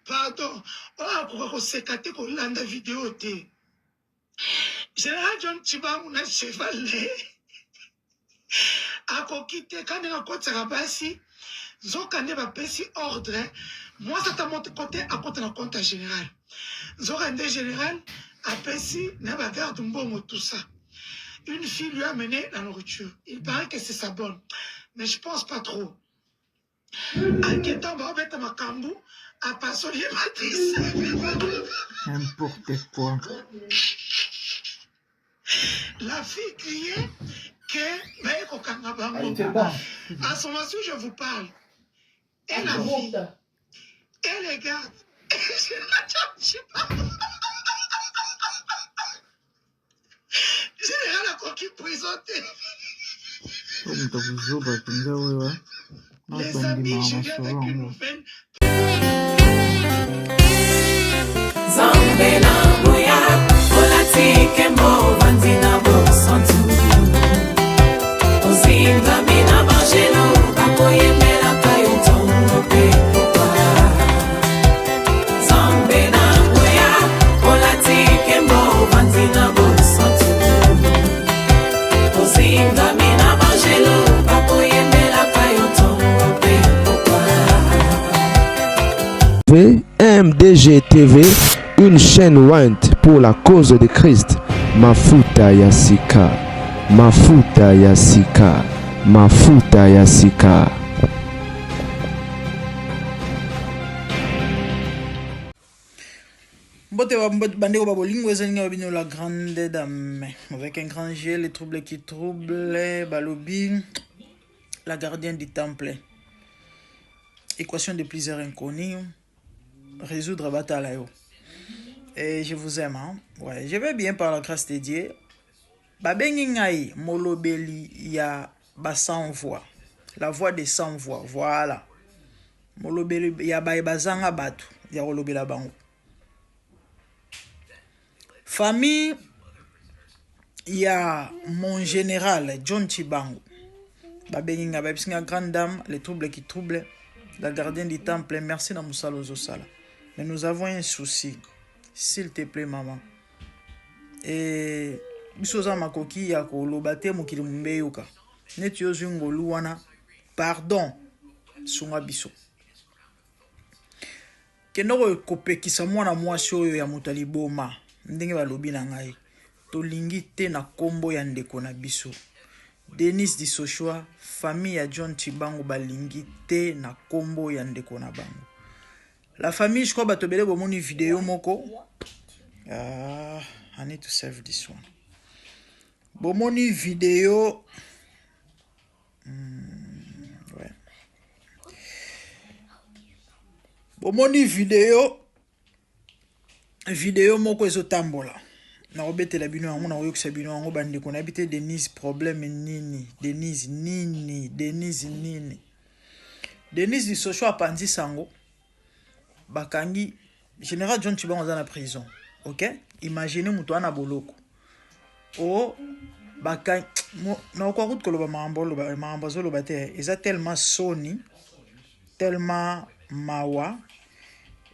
pardon. Oh, pourquoi c'est kate ko landa vidéo te. Général John Chibangu na chevalet. Ako kite quand on a côté rabasi. Zokane ba pesi ordre. Moi ça t'a monté côté à côté na compte général. Zokane général a pesi na ba garde mbongo tout ça. Une fille lui a amené la nourriture. Il paraît que c'est sa bonne. Mais je pense pas trop. N'importe quoi. La fille criait que... À son moment, je vous parle. Et la fille, elle les garde. Général a coquille présenté. Les amis, je viens avec une nouvelle. MDG TV, une chaîne Went pour la cause de Christ. Mafuta Yasika, Mafuta Yasika, Mafuta Yasika. La grande dame, avec un grand G, les troubles qui troublent, Balobi, la gardienne du temple. Équation de plusieurs inconnus. Résoudre bataille. Et je vous aime. Hein? Ouais, je vais bien par la grâce de Dieu. Babengi ngai molobeli ya ba sans voix. La voix des sans voix. Voilà. Molobeli ya ba bazanga batu ya kolobela bango. Famille ya mon général John Chibangu. Babengi ngai ba grande dame, les troubles qui troublent, la gardienne du temple. Merci na musalo zosala. Mais nous avons un souci. S'il te plaît, maman. Et bisoza makoki ya kolobate mokili mbeyoka. Neti yozungo luwana. Pardon. Sunga biso. Kenoko kopekisa mwana mwasi oyo ya mutali boma. Ndenge balobi na ngai. Tolingi te na kombo ya ndeko na biso. Denis Disoshwa, famille ya John Chibangu balingi te na kombo ya ndeko na bango. La famille, je crois, que tu as une vidéo. I need to save this one. Bomoni vidéo. Ouais. Bomoni vidéo. Vidéo moko ezotambola. Na obete la bino yango na oyokisa bino yango bande ko na habité Denise problème nini. Denise nini. Denise di socho apandi sango. Bakangi général John Chibangu dans la prison. OK? Imaginez muto na boloko. Oh bakangi na kwa route ko loba mambo zo loba te. Eza tellement soni, tellement mawa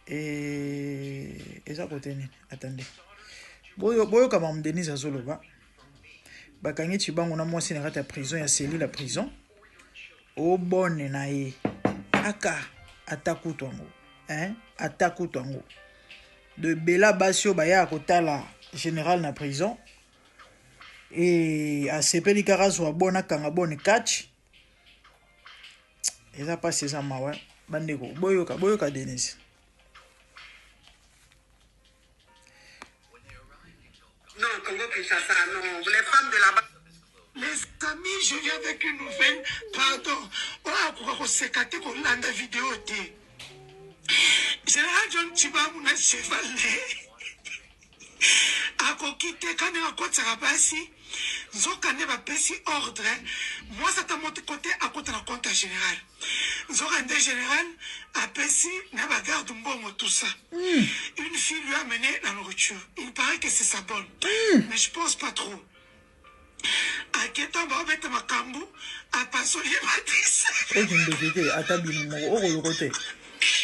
et eza côté ni. Attendez. Boyo kama Denise azoloba. Bakangi Chibangu na mwasi na kata prison ya seli la prison. O bonne na ye. Aka atakutwango. Hein? Attaque tango. De Bela Basio Baya Kotala général na prison. Et à Sepeli Karazo Bona Kangabone catch. Et ça passe ça ma ouais. Bandeko. Boyoka Denis. Non, Congo Kinshasa, non. Les femmes de là-bas. Les amis, je viens avec une nouvelle. Pardon. Oh, pourquoi c'est kate ko landa vidéo te. Général John Chibangu na chevalet. Ako kite quand on a côté rabasi. Zokane ba pesi ordre. Moi ça t'a monté côté à côté na compte général. Zokane général a pesi na ba garde mbongo tout ça. Une fille lui a amené la nourriture. Il paraît que c'est sa bonne. Mais je pense pas trop. A ketan ba obete makambu a pasoli matrice. Et je me disais atabino mo o le côté.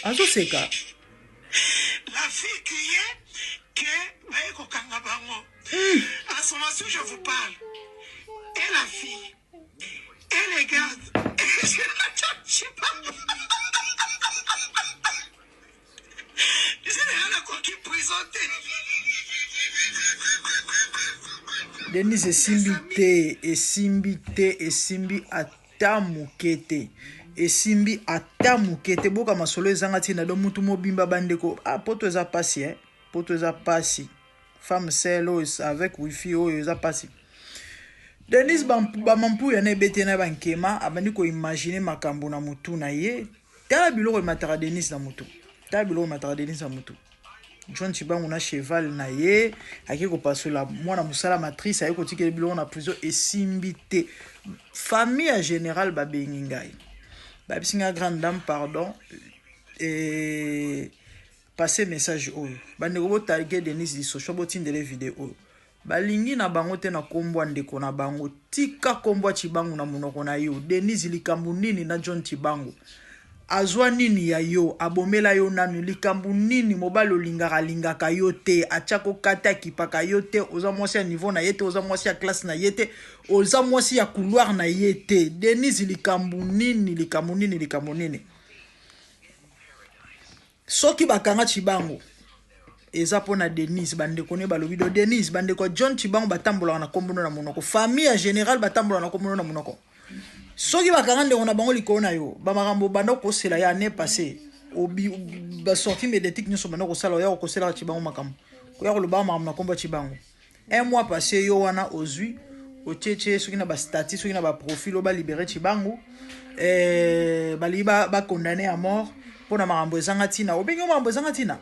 Azo seka. La fille criait que Baeko Kangabango. À ce moment-ci, je vous parle. Et la fille, et les gardes, et je sais pas. Je n'ai rien qui présenté. Denis esimbi ata mukete. Esimbi ata mukete boka masolo ezanga tina do mutu mobimba bandeko. Ah, poto eza pasi, hein. Poto eza pasi. Femme selo avec wifi oyo eza pasi. Denis bamampu ya na ebete na bankema abandi ko imaginer makambo na mutu na ye. Tala biloko emataka Denis na mutu. Tala biloko emataka Denis na mutu. John Chibangu na cheval na ye ake ko pasola mwana musala matrice aye ko tikele biloko na prison esimbi te. Famille en général ba bengi ngai. Ba bisinga grande dame pardon et passer message oyo. Bande ko botalike Denis di social botindele vidéo oyo. Balingi na bango te na kombo ndeko na bango tika kombo Chibangu na munoko na yo. Denis likambu nini na John Chibangu. Azwa nini ya yo abomela yo nanu likambu nini mobalo lingaka yo te achako kata kipaka yo te oza mwasi ya niveau na yete oza mwasi ya classe na yete oza mwasi ya couloir na yete. Denis likambu nini soki bakanga Chibangu eza pona Denis bandeko ne balobi do Denis bandeko John Chibangu batambola na kombo na monoko famille en général batambola na kombo na monoko. Soki bakanga on a bango likolo na yo ba makambo banda ko sela ya année passée obi ba sorti médiatique nyo so banda ko sala ya ko sela Chibangu makambo ko ya ko loba makambo na kombo Chibangu un mois passé yo wana ozui o cheche soki na ba statut soki na ba profil ba libérer Chibangu ba liba ba condamné à mort pona makambo ezanga tina obengi makambo ezanga tina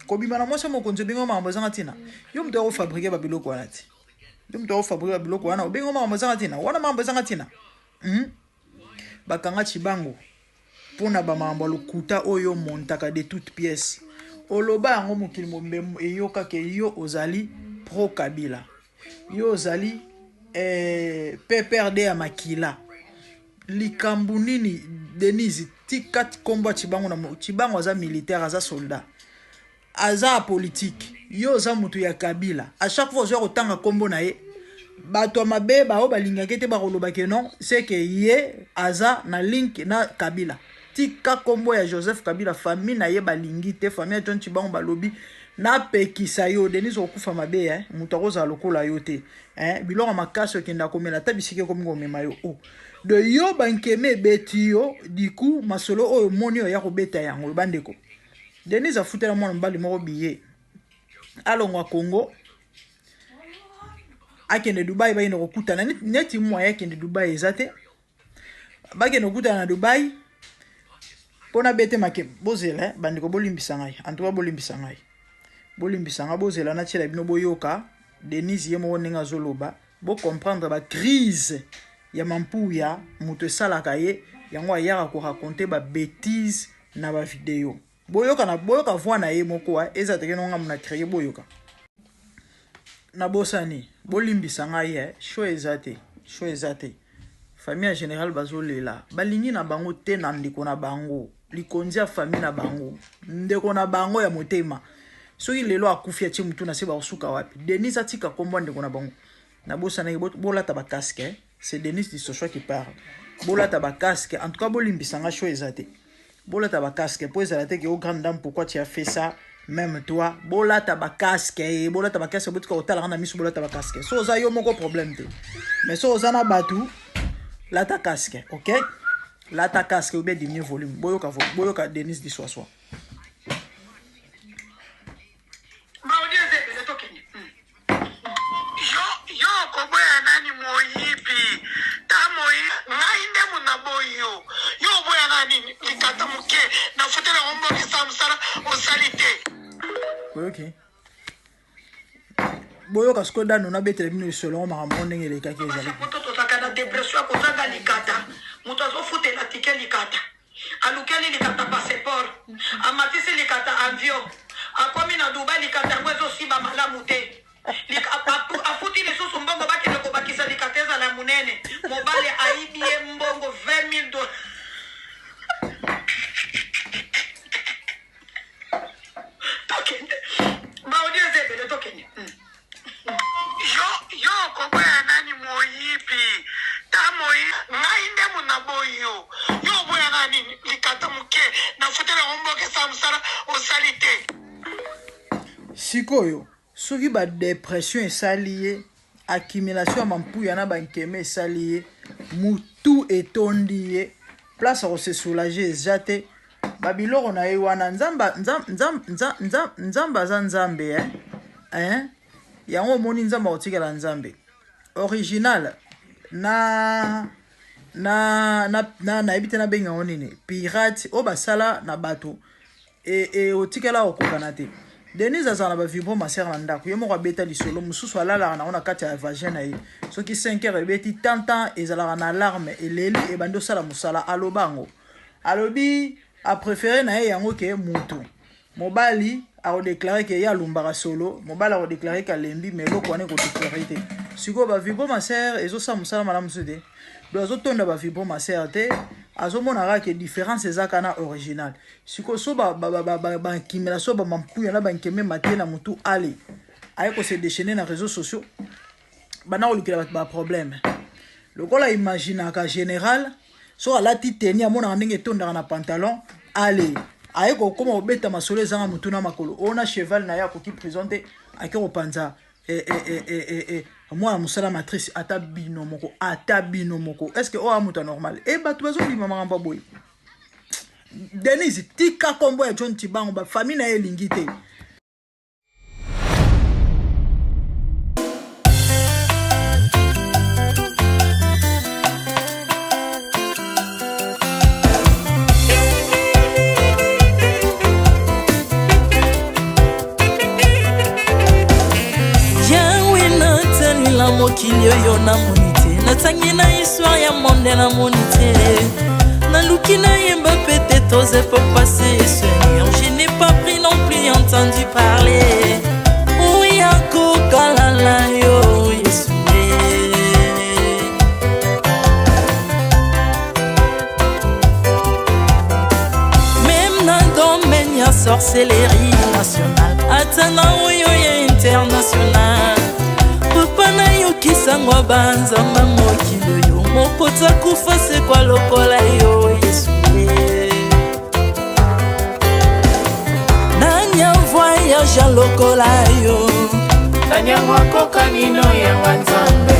ko bima na moso mo konzo bengo makambo ezanga tina yo mto fabriquer ba biloko wana ti yo mto fabriquer ba biloko wana obengi makambo ezanga tina wana makambo ezanga tina bakanga Chibangu pona ba mambo lokuta oyo montaka de toutes pièces oloba yango mokili mombembo eyoka ke yo ozali pro Kabila yo ozali PPRD ya makila likambu nini Denis tika komba Chibangu na Chibangu aza militaire aza soldat aza politique yo za mutu ya Kabila à chaque fois zo tanga kombo na ye bato mabe ba o balinga kete ba koloba ke non c'est que ye aza na link na Kabila tika kombo ya Joseph Kabila famille na ye balingi te famille ya John Chibangu balobi na pekisa yo Denis okufa mabe hein mutu akoza lokola yo te hein biloko makaso kenda komela tabisike komingo mema yo o de yo bankeme beti yo diku masolo oyo moni yo ya kobeta yango bandeko Denis a foutu la mwana mbali moko billet alongwa Congo akende Dubai ba ino kokutana neti mwa yakende Dubai ezate bakende kokutana na Dubai pona bete make bozela bandiko bolimbisa ngai antuka bolimbisa ngai bolimbisa bozela na tshela bino boyoka Denis yemo nenga zoloba bo comprendre ba crise ya mampuya muto salaka ye yango ayaka ko raconter ba bêtises na ba vidéo boyoka voix na ye moko eza teke no ngamuna créer boyoka na bosani bolimbisa ngai show ezate famille en général bazolela balingi na bango te na ndeko na bango likonzi ya famille na bango ndeko na bango ya motema soki lelo akufia ti mutu na se ba osuka wapi Denis atika kombo ndeko na bango na bosani bolata ba casque c'est Denis di Sochwa qui parle bolata ba casque en tout cas bolimbisa ngai show ezate bolata ba casque pour ezala te ke au grande dame pourquoi tu as fait ça même toi bolata ba casque botika otala na misu bolata ba casque so za yo moko problème te mais so za na batu lata casque OK lata casque ou bien diminuer volume boyoka Denis di Sochwa OK boyoka skoda no na betele bino solo makambo ndenge lekaki ezali moto tozaka na dépression kozanga likata moto azofutela tike likata alukeli likata passeport amatisi likata avion akomi na Dubai likata yango ezosiba malamu te afuti lisusu mbongo bakende kobakisa likata ezala munene mobale aibie mbongo 20 000 dollars musala osalite. Sikoyo, soki ba dépression esalié, accumulation mampuya na bankeme esalié, mutu etondié, place à se soulager jate. Babiloko na ye wana nzamba za nzambe yango moni nzamba otikela nzambe original na ebite na benga onini pirate o basala na bato e otikela okokana te. Denise azana ba vibro ma sœur na ndako ye moko abeta lisolo mususu alala na ona kati ya vagin na ye soki 5 heures ebeti tantan ezalaka na alarme eleli e bando sala musala alobango alobi a préféré na ye yango ke mutu mobali a déclaré que ya lumbara solo mobali a déclaré que lembi mais loko ane ko sécurité siko ba vibro ma sœur ezo sa musala malamu sute do azo tonda ba vibro ma sœur te azo monaka ke différence ezaka na original siko so ba kimela so ba mampuya na ba nkeme maté na mutu ali aye ko se déchaîner na réseaux sociaux bana olukela ba problème lokola imagine ka général so alati teni amona ndenge tondaka na pantalon ale aye ko koma obeta masolo ezanga mutu na makolo ona cheval na ya ko ki présenter ake ko panza moi musala matrice ata bino moko est-ce que o amuta normal e batu bazo lima mangamba boy Denise tika kombo ya John Tibango ba famille na ye lingite. Mokili yo na monite natangi na histoire ya monde na monite naluki na yemba peut-être t'osais pas passer Seigneur je n'ai pas pris non plus entendu parler oui ako kalala yo Yesu même dans le domaine ya sorcellerie nationale atana oyo ya international Papa yo kisangwa banzamba mokili yo mopota kufa se kwa lokola yo Yesu Nanya voyage lokola yo Nanya wakoka nino ya wanzambe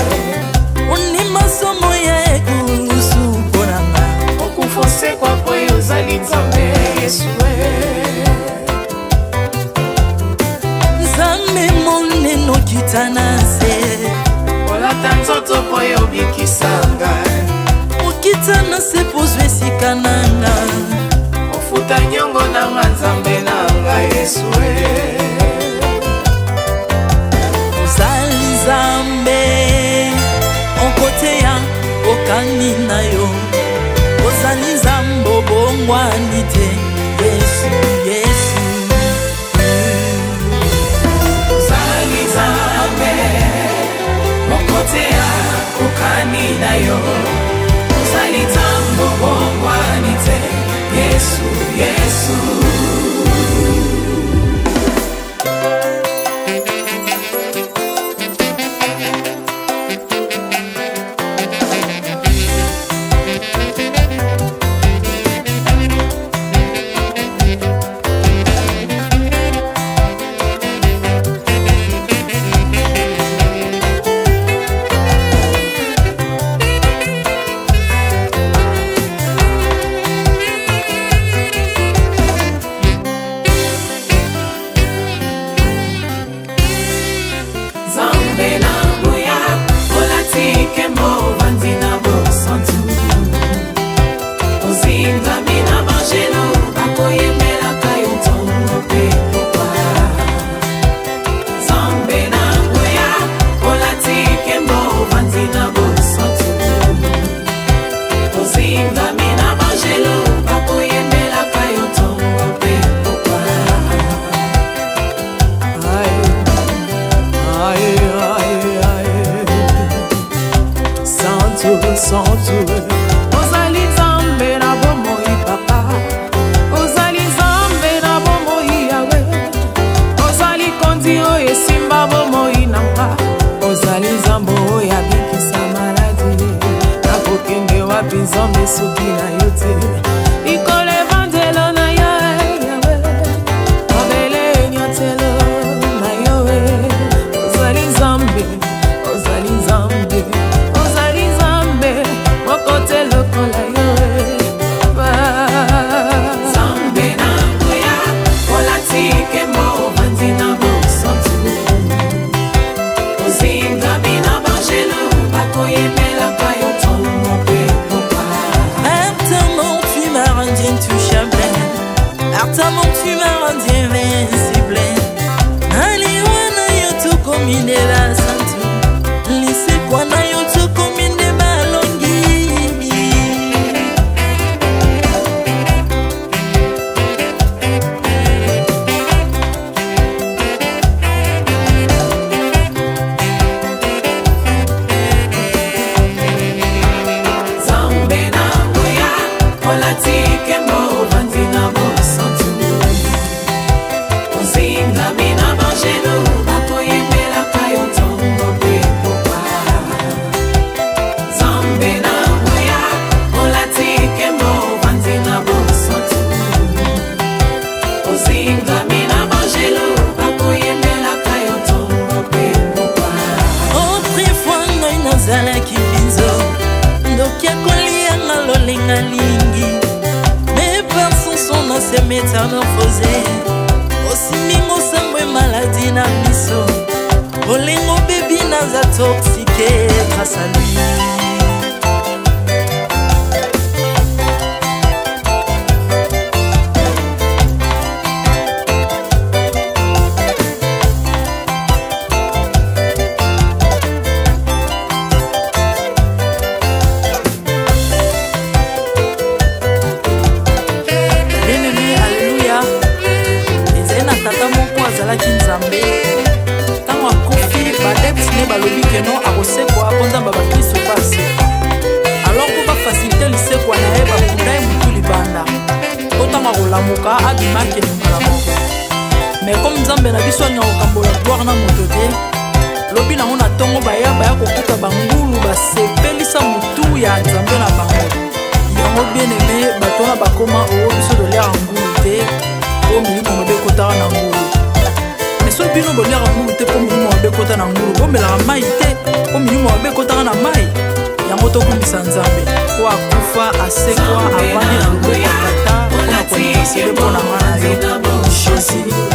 Uni masomo ya ekulusu konanga Okufose kwa poyo zali nzambe Yesu Nzambe moneno kitanase Tanzoto poyo bikisanga Okitana se pozwe sikananga Ofuta nyongo na nzambe nanga Yesu Ozali nzambe Onkote ya okani na yo Ozali nzambo bongwani te Yesu Yesu Ozali nzambe Mokotea ukani na yo Uzali tambo bongwani te Yesu, Yesu Ozali nzambe na bomoi papa Ozali nzambe na bomoi yawe Ozali kondi oyo esimba bomoi nanga Ozali nzambe oyo abikisa maladi Nakokende wapi nzambe soki na yo te Ikolo evangelo na yawe bakingami na bangelo bakoyembelaka yo ntongo mpe mokwa autrefois ngai nazalaki binzo ndoki akolianga lolenga lingi mais par son son na se métamorphosé osimingo sambwe maladi na miso olengo bebi naza toxique grâce à lui. balobi keno akosekwa akonzamba bakristo baseka alors po bafacilite lisekwa na ye bakunda ye mutu libanda otanga kolamuka abimaki elingala moko mais comme nzambe na biso anya kokambola gloire na moto te lobi nango na ntongo baya kokuta bangulu basepelisa mutu ya nzambe na bango yango bien aimé bato na bakoma oyo biso dolera ngulu te po milimo mabe kotaka na ngulu so bino bolera ngulu te po milimo mabe kota na ngulu bomelaka mai te po milimo mabe kotaka na mai yango tokumbisa nzambe po akufa asekwa avandi na loboko ya tata mpona kolinga sele mpona ngana yo Jésus.